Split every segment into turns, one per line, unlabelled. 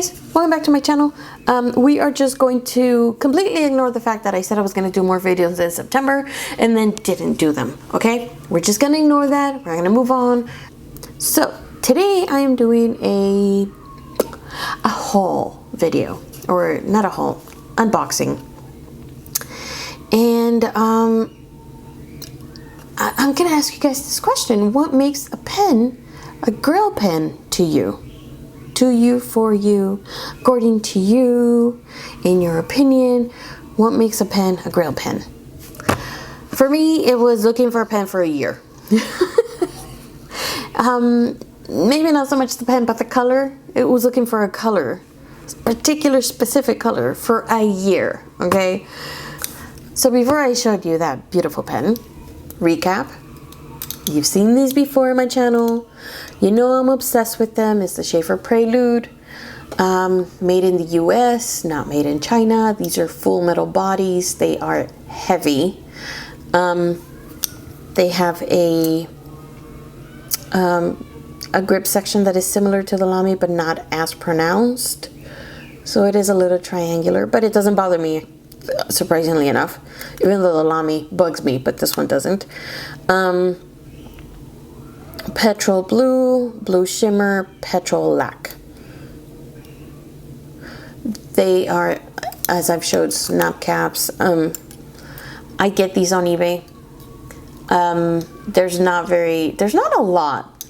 guys, welcome back to my channel. We are just going to completely ignore the fact that I said I was going to do more videos in September and then didn't do them, okay? We're just going to ignore that. We're going to move on. So today I am doing a haul video, or not a haul, unboxing. And I'm going to ask you guys this question. What makes a pen a grail pen to you? To you, for you, according to you, in your opinion, what makes a pen a grail pen? For me, it was looking for a pen for a year. Maybe not so much the pen, but the color. It was looking for a color, particular specific color, for a year, okay? So before I showed you that beautiful pen, recap. You've seen these before on my channel. You know I'm obsessed with them. It's the Sheaffer Prelude. Made in the US, not made in China. These are full metal bodies. They are heavy. They have a grip section that is similar to the Lamy, but not as pronounced. So it is a little triangular, but it doesn't bother me, surprisingly enough. Even though the Lamy bugs me, but this one doesn't. Petrol blue, blue shimmer, petrol lac. They are, as I've showed, snap caps. I get these on eBay. There's not a lot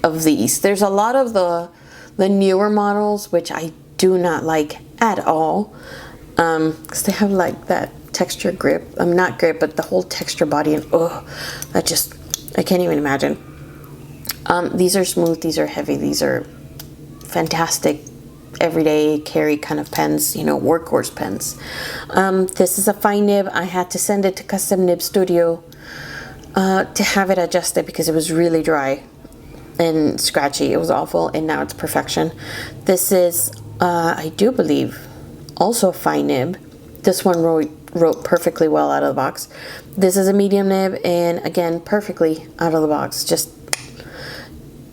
of these. There's a lot of the newer models, which I do not like at all, because they have like that texture grip. Not grip, but the whole texture body, and I can't even imagine. These are smooth, these are heavy, these are fantastic everyday carry kind of pens, you know, workhorse pens. This is a fine nib. I had to send it to Custom Nib Studio to have it adjusted because it was really dry and scratchy. It was awful, and now it's perfection. This is, I do believe, also a fine nib. This one wrote perfectly well out of the box. This is a medium nib, and again, perfectly out of the box. Just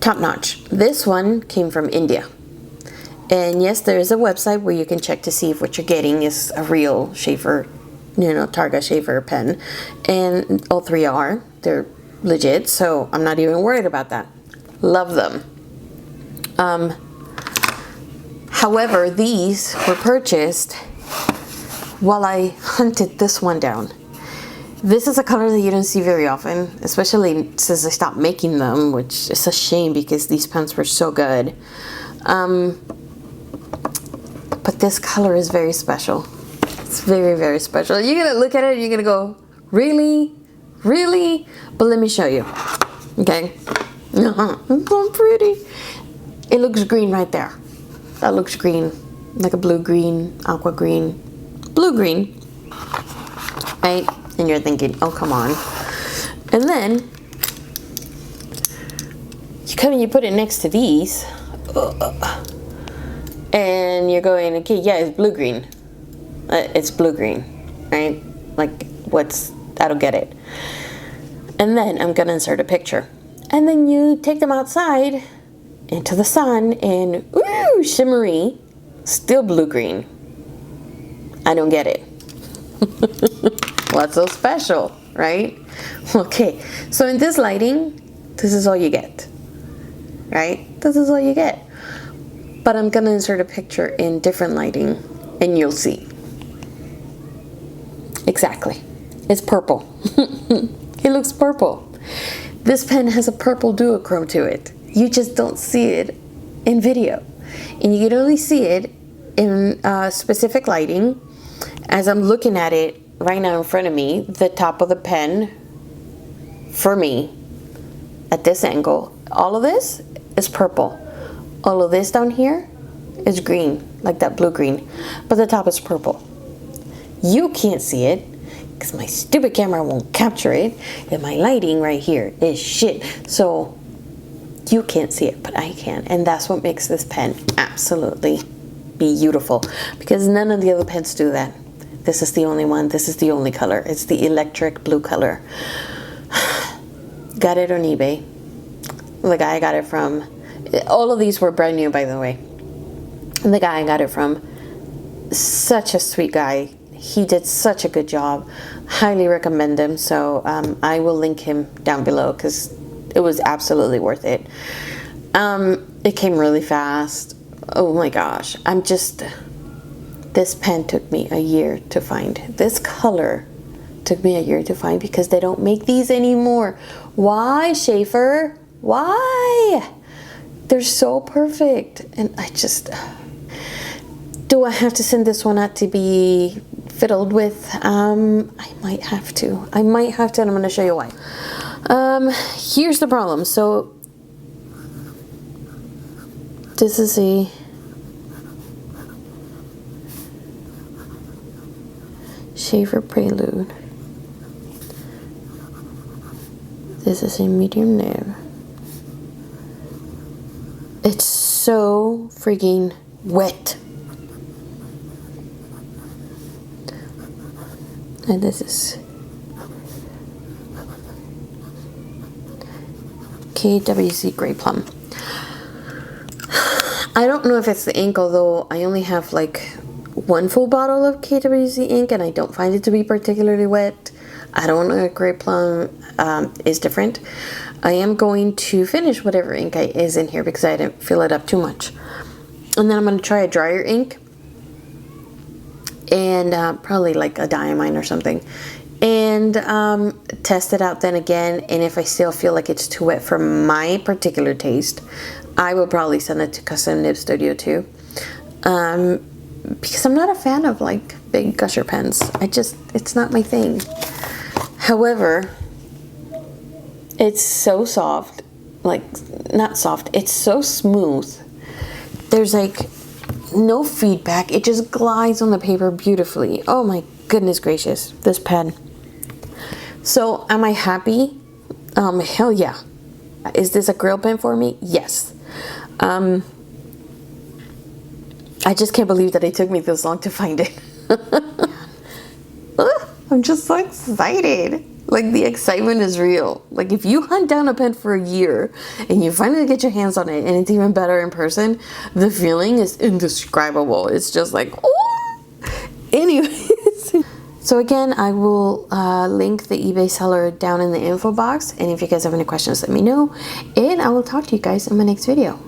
top notch. This one came from India. And yes, there is a website where you can check to see if what you're getting is a real Sheaffer, you know, Targa Sheaffer pen. And all three are. They're legit, so I'm not even worried about that. Love them. However, these were purchased while I hunted this one down. This is a color that you don't see very often, especially since I stopped making them, which is a shame because these pens were so good. But this color is very special. It's very, very special. You're gonna look at it and you're gonna go, really? Really? But let me show you, okay? It's so pretty. It looks green right there. That looks green, like a blue-green, aqua-green, blue-green, right? And you're thinking, oh, come on. And then you come and you put it next to these, and you're going, okay, yeah, it's blue-green. It's blue-green, right? Like, I don't get it. And then I'm gonna insert a picture. And then you take them outside into the sun, and ooh, shimmery, still blue-green. I don't get it. What's so special, right? Okay, so in this lighting, this is all you get, right? This is all you get. But I'm gonna insert a picture in different lighting and you'll see. Exactly. It's purple. It looks purple. This pen has a purple duochrome to it. You just don't see it in video. And you can only see it in specific lighting. As I'm looking at it right now in front of me, the top of the pen, for me, at this angle, all of this is purple. All of this down here is green, like that blue-green, but the top is purple. You can't see it because my stupid camera won't capture it, and my lighting right here is shit. So you can't see it, but I can, and that's what makes this pen absolutely beautiful, because none of the other pens do that. This is the only one. This is the only color. It's the electric blue color. Got it on eBay. The guy I got it from. All of these were brand new, by the way. the guy I got it from, such a sweet guy. He did such a good job. Highly recommend him. So I will link him down below because it was absolutely worth it. It came really fast. Oh my gosh. This pen took me a year to find. This color took me a year to find because they don't make these anymore. Why, Sheaffer? Why? They're so perfect. And do I have to send this one out to be fiddled with? I might have to. And I'm going to show you why. Here's the problem. So this is a Sheaffer Prelude. This is a medium nib. It's so freaking wet. And this is KWZ Gray Plum. I don't know if it's the ink, although I only have like one full bottle of KWZ ink and I don't find it to be particularly wet. I don't know if Gray Plum is different. I am going to finish whatever ink is in here because I didn't fill it up too much. And then I'm going to try a drier ink. And probably like a diamine or something. And test it out then again. And if I still feel like it's too wet for my particular taste, I will probably send it to Custom Nib Studio too. Because I'm not a fan of like big gusher pens. It's not my thing. However, it's so soft. Like, not soft. It's so smooth. There's like no feedback. It just glides on the paper beautifully. Oh my goodness gracious, this pen. So am I happy? Hell yeah. Is this a grail pen for me? Yes. I just can't believe that it took me this long to find it. I'm just so excited. Like, the excitement is real. Like, if you hunt down a pen for a year and you finally get your hands on it and it's even better in person, the feeling is indescribable. It's just like, oh! Anyways. So again, I will link the eBay seller down in the info box. And if you guys have any questions, let me know. And I will talk to you guys in my next video.